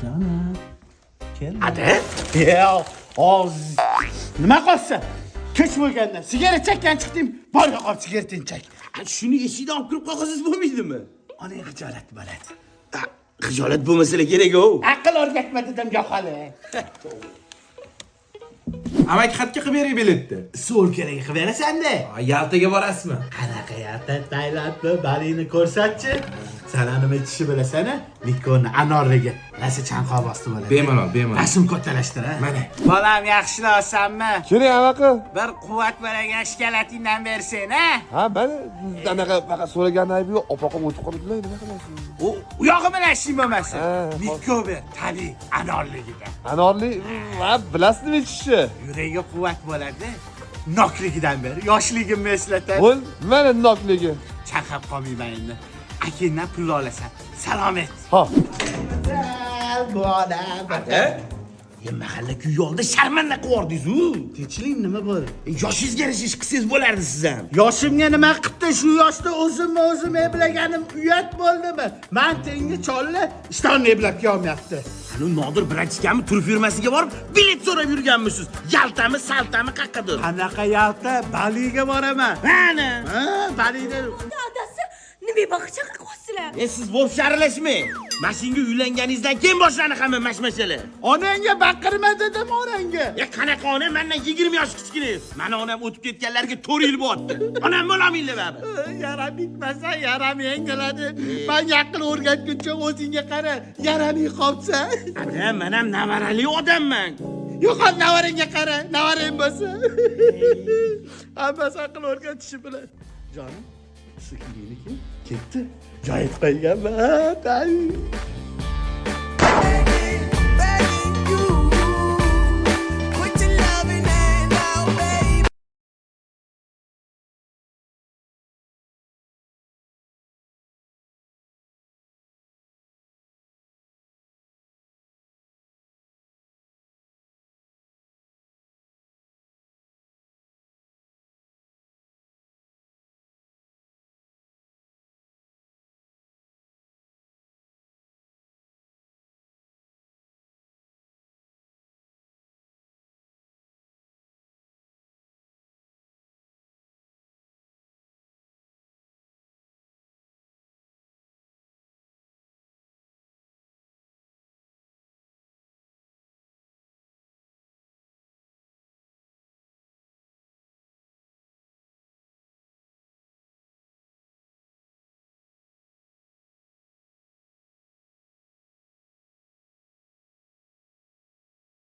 Canım. Gel. Hadi. Ya oz. Nima qolsa? Kech bo'lganda sigaret chekkan chiqdim. Bor yo'q, sigaretini chek. Shuni eshikdan olib kirib qo'ysangiz bo'lmaydimi? Ana xijolat bo'ladi. Xijolat bo'lmasa kerak-ku. Aql o'rgatma dedim yo'qali. Amaki xatga qilib bering biletni. So'lkalaga qilib berasan-da. Yaltaga borasizmi? Qanaqa yarta Tailandni balini ko'rsatchi. Sana nima ichishi bilasan-a? Nikonni anorligi. Nasi chanqoq bosdi bo'ladi. Bemalol. Rasm kattalashtir, ha? Mana. Bolam yaxshilasanmi? Keling, amaki. Bir quvvat beragan shkalatingdan bersen, ha? Ha, mana anaqa faqat so'ragan aybi yo'q. Opoqim o'tib qolibdilar, nima qilasizmi? U yog'i bilan ishing bo'lmasin. Ha, Nikko ber, tabiiy anorligidan. Anorli, ha, bilasizmi ichishni? Yuragiga quvvat bo'ladi. Nokligidan ber. Yoshligimni eslatadi. Bo'l, mana nokligi. Chaqab qolmayman endi. Akendan pul olasan. Salomat. Ha. Bu odam. Mahalla-ku yo'lda sharmanda qilib Tinchlik nima bo'ldi? Yoshingizga yarasha ish qilsangiz bo'lardi siz ham. Yoshimga nima qildi? Shu yoshda o'zim eblaganim uyat bo'ldimi? Men tengi cholla ishton eblab kelmayapti. Hali Nodir bratchikami tur firmasiga borib bilet so'rab yurganmisiz? Yaltami, saltami qaqqadir. Qanaqa yalta? Baliga boraman. Mana. Ha, balida. Dadasi nima baqacha qilyapsizlar? Siz bo'p aralashmang. Mashinga uylanganingizdan keyin boshlandi hamma mashmashalar. Onangga baqirma dedim onangga. Qanaqa onam mendan 20 yosh kichkina. Mana onam o'tib ketganlarga 4 yil bo'ldi. Onam bo'lamaydi babi. Yaram bitmasa yaram yengiladi. Men yaqin o'rgatguncha o'zingga qara. Yaraming qolsa. Men ham navarali odamman. Yo'qol navarangga qara. Navarang bo'lsa. Hammasi aql o'rgatishi bilan. Jonim, siklinikin ketdi. Joyib qo'yganman.